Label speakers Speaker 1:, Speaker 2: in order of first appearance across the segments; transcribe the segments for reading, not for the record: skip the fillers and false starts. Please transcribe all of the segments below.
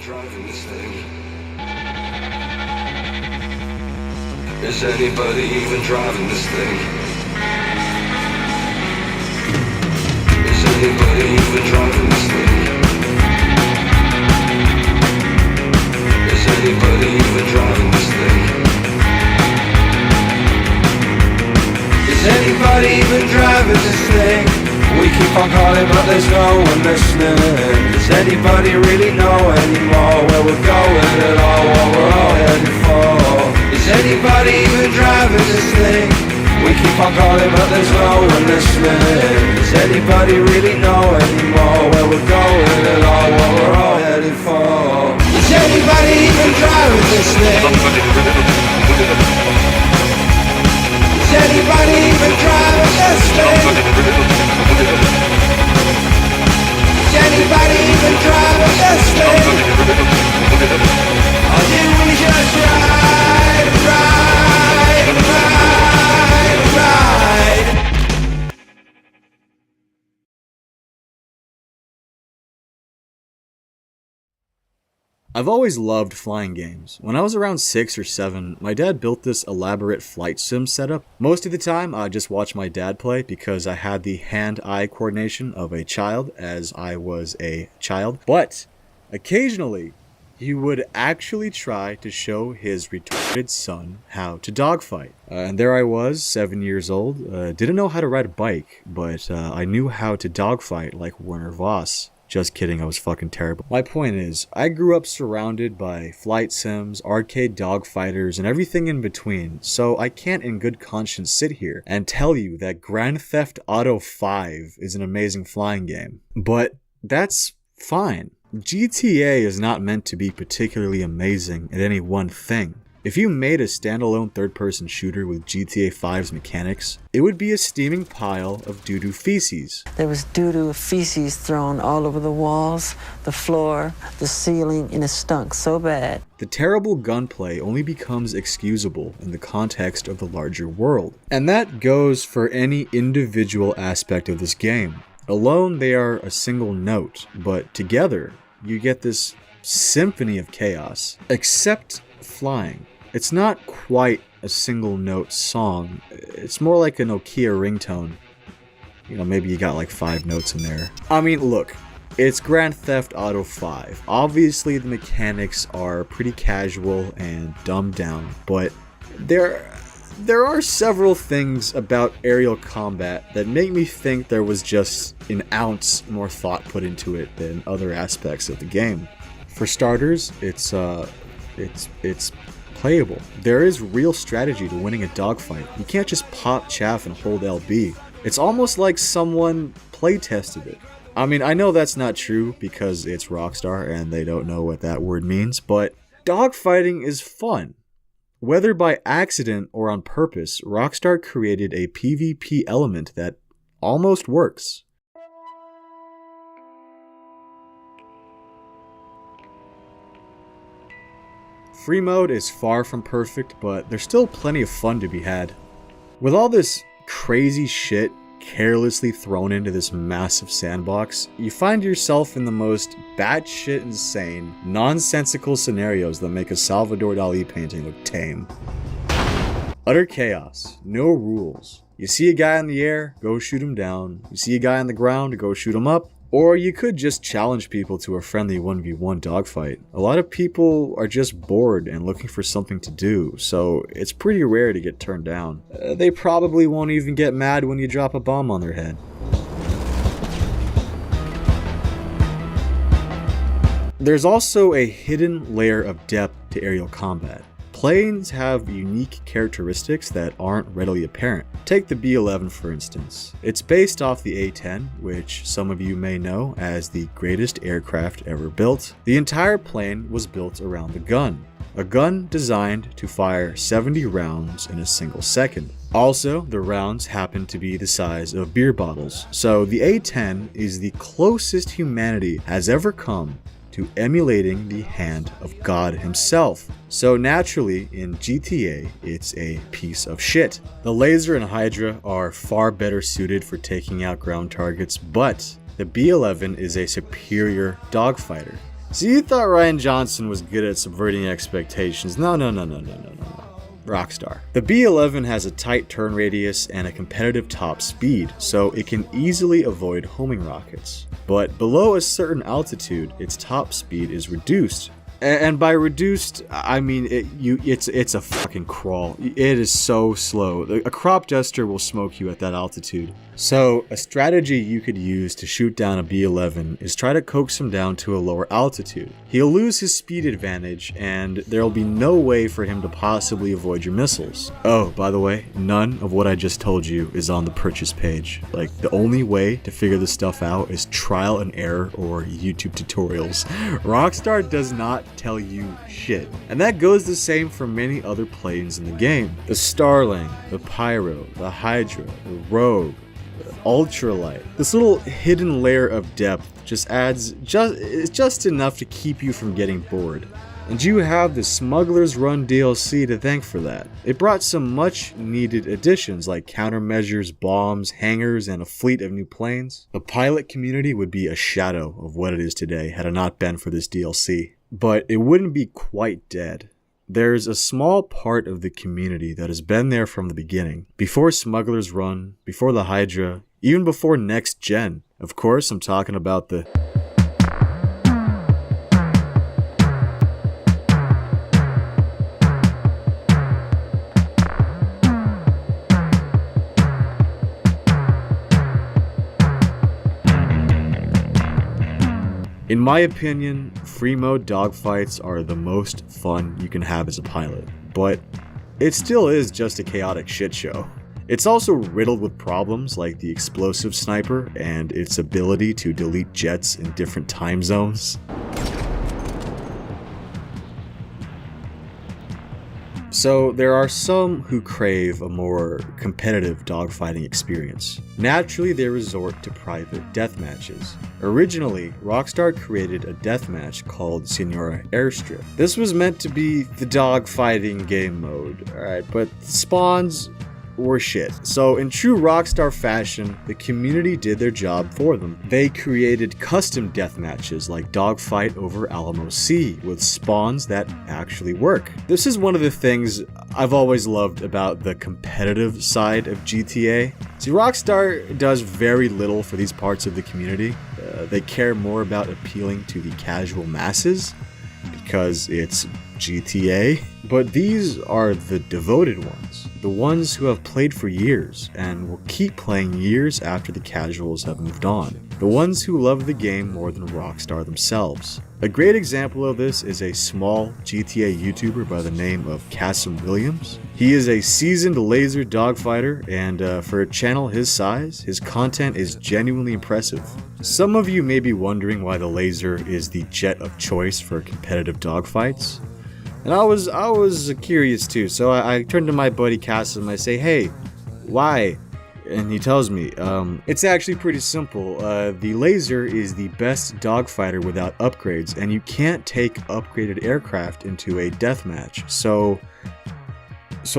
Speaker 1: driving this thing? Is anybody even driving this thing? Is anybody even driving this thing? Is anybody even driving this thing? Is anybody even driving this thing? We keep on calling but there's no one listening. Does anybody really know anymore where we're going at all, what we're all heading for? Is anybody even driving this thing? We keep on calling but there's no one listening. Does anybody really know anymore where we're going at all, what we're all heading for? Is anybody even driving this thing? Is anybody even driving this thing? Is anybody even driving this thing? Or did we just ride, ride, ride, ride?
Speaker 2: I've always loved flying games. When I was around 6 or 7, my dad built this elaborate flight sim setup. Most of the time, I just watched my dad play because I had the hand-eye coordination of a child as I was a child. But occasionally, he would actually try to show his retarded son how to dogfight. And there I was, 7 years old, didn't know how to ride a bike, but I knew how to dogfight like Werner Voss. Just kidding, I was fucking terrible. My point is, I grew up surrounded by flight sims, arcade dogfighters, and everything in between, so I can't in good conscience sit here and tell you that Grand Theft Auto 5 is an amazing flying game. But that's fine. GTA is not meant to be particularly amazing at any one thing. If you made a standalone third-person shooter with GTA 5's mechanics, it would be a steaming pile of doo-doo feces.
Speaker 3: There was doo-doo feces thrown all over the walls, the floor, the ceiling, and it stunk so bad.
Speaker 2: The terrible gunplay only becomes excusable in the context of the larger world. And that goes for any individual aspect of this game. Alone, they are a single note, but together, you get this symphony of chaos. Except flying. It's not quite a single note song. It's more like a Nokia ringtone. You know, maybe you got like 5 notes in there. I mean, look, it's Grand Theft Auto 5. Obviously, the mechanics are pretty casual and dumbed down, but there are several things about aerial combat that make me think there was just an ounce more thought put into it than other aspects of the game. For starters, it's playable. There is real strategy to winning a dogfight. You can't just pop chaff and hold LB. It's almost like someone playtested it. I mean, I know that's not true because it's Rockstar and they don't know what that word means, but dogfighting is fun. Whether by accident or on purpose, Rockstar created a PvP element that almost works. Free mode is far from perfect, but there's still plenty of fun to be had. With all this crazy shit carelessly thrown into this massive sandbox, you find yourself in the most batshit insane, nonsensical scenarios that make a Salvador Dali painting look tame. Utter chaos, no rules. You see a guy in the air, go shoot him down. You see a guy on the ground, go shoot him up. Or you could just challenge people to a friendly 1v1 dogfight. A lot of people are just bored and looking for something to do, so it's pretty rare to get turned down. They probably won't even get mad when you drop a bomb on their head. There's also a hidden layer of depth to aerial combat. Planes have unique characteristics that aren't readily apparent. Take the B-11 for instance. It's based off the A-10, which some of you may know as the greatest aircraft ever built. The entire plane was built around the gun. A gun designed to fire 70 rounds in a single second. Also, the rounds happen to be the size of beer bottles, so the A-10 is the closest humanity has ever come to emulating the hand of God himself. So naturally, in GTA, it's a piece of shit. The Laser and Hydra are far better suited for taking out ground targets, but the B-11 is a superior dogfighter. So you thought Ryan Johnson was good at subverting expectations. No. Rockstar. The B11 has a tight turn radius and a competitive top speed, so it can easily avoid homing rockets. But below a certain altitude, its top speed is reduced. And by reduced, I mean it's a fucking crawl. It is so slow. A crop duster will smoke you at that altitude. So a strategy you could use to shoot down a B11 is try to coax him down to a lower altitude. He'll lose his speed advantage, and there'll be no way for him to possibly avoid your missiles. Oh, by the way, none of what I just told you is on the purchase page. Like, the only way to figure this stuff out is trial and error or YouTube tutorials. Rockstar does not tell you shit. And that goes the same for many other planes in the game. The Starling, the Pyro, the Hydra, the Rogue, ultralight. This little hidden layer of depth just adds just enough to keep you from getting bored. And you have the Smuggler's Run DLC to thank for that. It brought some much needed additions like countermeasures, bombs, hangars, and a fleet of new planes. The pilot community would be a shadow of what it is today had it not been for this DLC. But it wouldn't be quite dead. There's a small part of the community that has been there from the beginning. Before Smuggler's Run, before the Hydra, even before Next Gen. Of course, I'm talking about the... In my opinion, free mode dogfights are the most fun you can have as a pilot, but it still is just a chaotic shit show. It's also riddled with problems like the explosive sniper and its ability to delete jets in different time zones. So there are some who crave a more competitive dogfighting experience. Naturally, they resort to private deathmatches. Originally, Rockstar created a deathmatch called Senora Airstrip. This was meant to be the dogfighting game mode, alright, but the spawns were shit. So in true Rockstar fashion, the community did their job for them. They created custom death matches like Dogfight over Alamo Sea with spawns that actually work. This is one of the things I've always loved about the competitive side of GTA. See, Rockstar does very little for these parts of the community. They care more about appealing to the casual masses because it's GTA. But these are the devoted ones. The ones who have played for years and will keep playing years after the casuals have moved on. The ones who love the game more than Rockstar themselves. A great example of this is a small GTA YouTuber by the name of Cassim Williams. He is a seasoned laser dogfighter, and for a channel his size, his content is genuinely impressive. Some of you may be wondering why the laser is the jet of choice for competitive dogfights. And I was curious too, so I turned to my buddy Cassim and I say, hey, why? And he tells me, it's actually pretty simple. The laser is the best dogfighter without upgrades, and you can't take upgraded aircraft into a deathmatch. So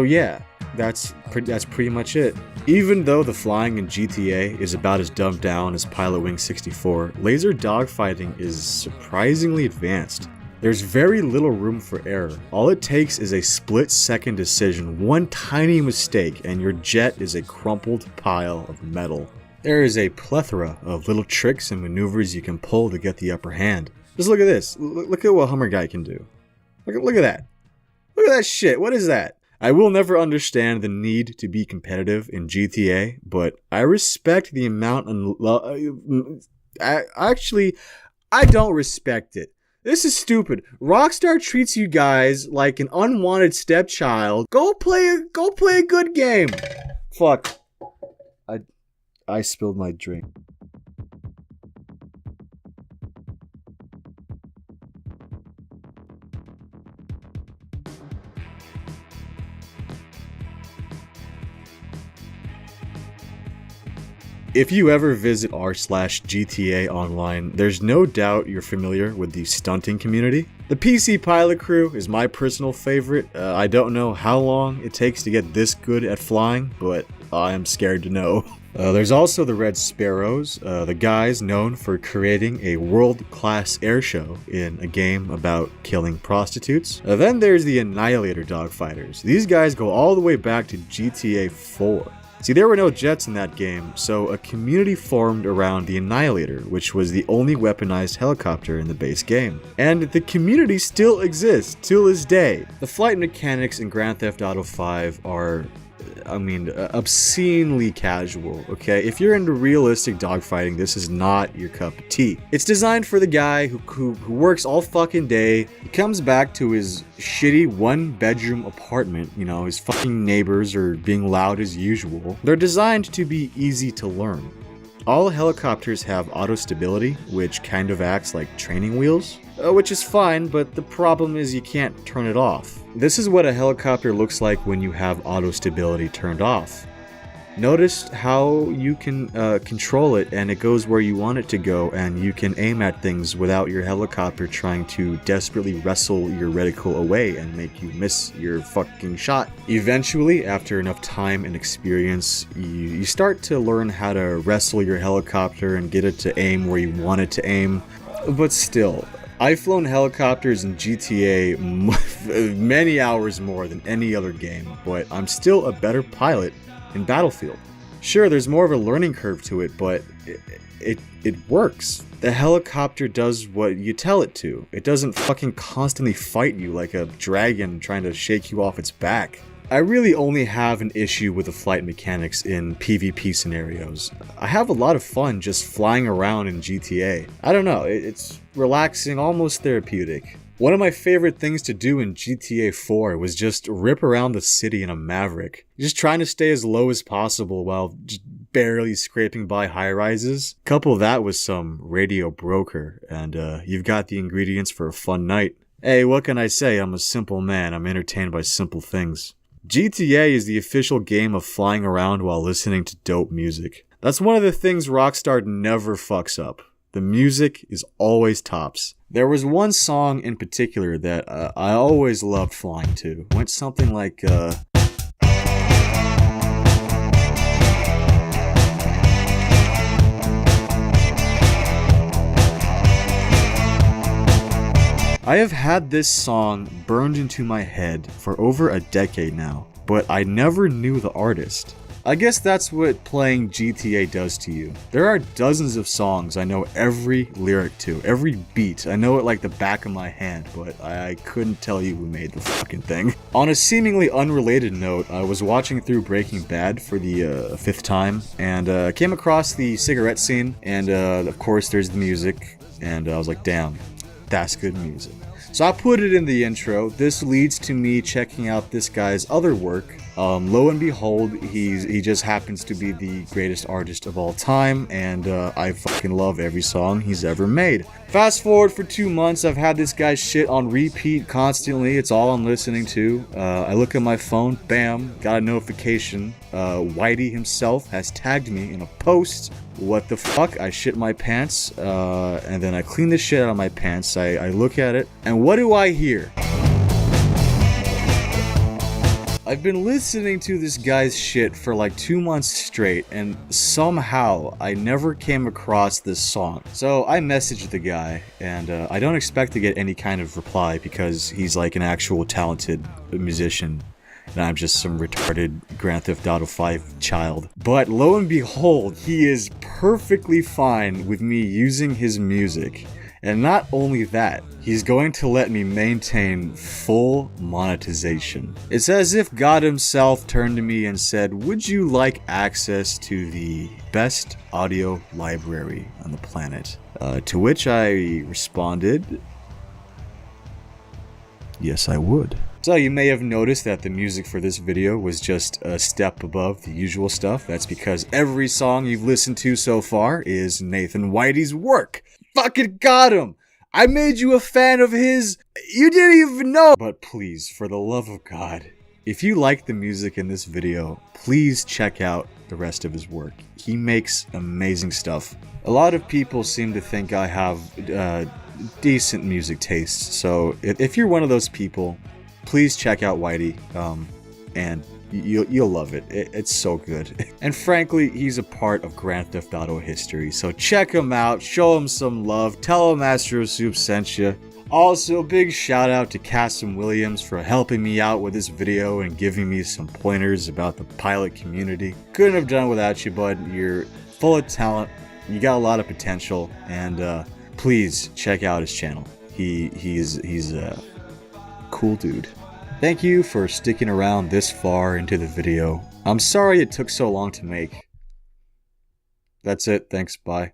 Speaker 2: yeah, that's pretty much it. Even though the flying in GTA is about as dumbed down as Pilot Wing 64, laser dogfighting is surprisingly advanced. There's very little room for error. All it takes is a split-second decision, one tiny mistake, and your jet is a crumpled pile of metal. There is a plethora of little tricks and maneuvers you can pull to get the upper hand. Just look at this. Look at what Hummer Guy can do. Look at that. Look at that shit. What is that? I will never understand the need to be competitive in GTA, but I respect the amount and I don't respect it. This is stupid. Rockstar treats you guys like an unwanted stepchild. Go play a good game. Fuck. I spilled my drink. If you ever visit r/GTA online, there's no doubt you're familiar with the stunting community. The PC pilot crew is my personal favorite. I don't know how long it takes to get this good at flying, but I am scared to know. There's also the Red Sparrows, the guys known for creating a world-class airshow in a game about killing prostitutes. Then there's the Annihilator dogfighters. These guys go all the way back to GTA 4. See, there were no jets in that game, so a community formed around the Annihilator, which was the only weaponized helicopter in the base game. And the community still exists till this day. The flight mechanics in Grand Theft Auto 5 are, obscenely casual, okay? If you're into realistic dogfighting, this is not your cup of tea. It's designed for the guy who works all fucking day, he comes back to his shitty one-bedroom apartment, his fucking neighbors are being loud as usual. They're designed to be easy to learn. All helicopters have auto stability, which kind of acts like training wheels, which is fine, but the problem is you can't turn it off. This is what a helicopter looks like when you have auto stability turned off. Notice how you can control it and it goes where you want it to go, and you can aim at things without your helicopter trying to desperately wrestle your reticle away and make you miss your fucking shot. Eventually, after enough time and experience, you start to learn how to wrestle your helicopter and get it to aim where you want it to aim. But still, I've flown helicopters in GTA many hours more than any other game, but I'm still a better pilot in Battlefield. Sure, there's more of a learning curve to it, but it works. The helicopter does what you tell it to. It doesn't fucking constantly fight you like a dragon trying to shake you off its back. I really only have an issue with the flight mechanics in PvP scenarios. I have a lot of fun just flying around in GTA. I don't know, it's relaxing, almost therapeutic. One of my favorite things to do in GTA 4 was just rip around the city in a Maverick. Just trying to stay as low as possible while just barely scraping by high-rises. Couple that with some Radio Broker, and you've got the ingredients for a fun night. Hey, what can I say? I'm a simple man. I'm entertained by simple things. GTA is the official game of flying around while listening to dope music. That's one of the things Rockstar never fucks up. The music is always tops. There was one song in particular that I always loved flying to. It went something like, I have had this song burned into my head for over a decade now, but I never knew the artist. I guess that's what playing GTA does to you. There are dozens of songs I know every lyric to, every beat. I know it like the back of my hand, but I couldn't tell you who made the fucking thing. On a seemingly unrelated note, I was watching through Breaking Bad for the fifth time, and came across the cigarette scene, and of course there's the music, and I was like, damn, that's good music. So I put it in the intro. This leads to me checking out this guy's other work. Lo and behold, he just happens to be the greatest artist of all time, and I fucking love every song he's ever made. Fast forward for 2 months, I've had this guy's shit on repeat constantly. It's all I'm listening to. I look at my phone, bam, got a notification. Whitey himself has tagged me in a post. What the fuck? I shit my pants, and then I clean the shit out of my pants. I look at it, and what do I hear? I've been listening to this guy's shit for like 2 months straight, and somehow I never came across this song. So I messaged the guy, and I don't expect to get any kind of reply because he's like an actual talented musician, and I'm just some retarded Grand Theft Auto 5 child. But lo and behold, he is perfectly fine with me using his music. And not only that, he's going to let me maintain full monetization. It's as if God himself turned to me and said, "Would you like access to the best audio library on the planet?" To which I responded, yes, I would. So you may have noticed that the music for this video was just a step above the usual stuff. That's because every song you've listened to so far is Nathan Whitey's work. Fucking got him! I made you a fan of his. You didn't even know. But please, for the love of God, if you like the music in this video, please check out the rest of his work. He makes amazing stuff. A lot of people seem to think I have decent music tastes. So if you're one of those people, please check out Whitey, and You'll love it. It's so good. And frankly, he's a part of Grand Theft Auto history. So check him out, show him some love, tell him Astro Soup sent you. Also, big shout out to Cassim Williams for helping me out with this video and giving me some pointers about the pilot community. Couldn't have done without you, bud. You're full of talent, you got a lot of potential, and please check out his channel. He's a cool dude. Thank you for sticking around this far into the video. I'm sorry it took so long to make. That's it, thanks, bye.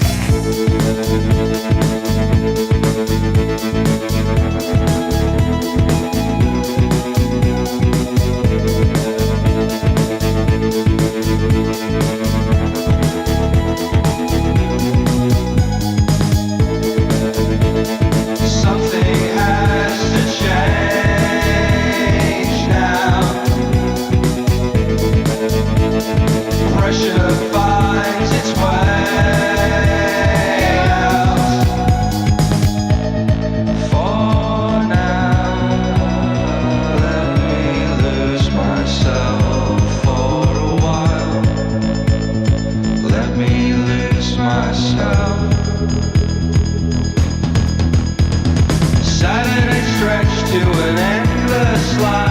Speaker 1: Saturday stretched to an endless line.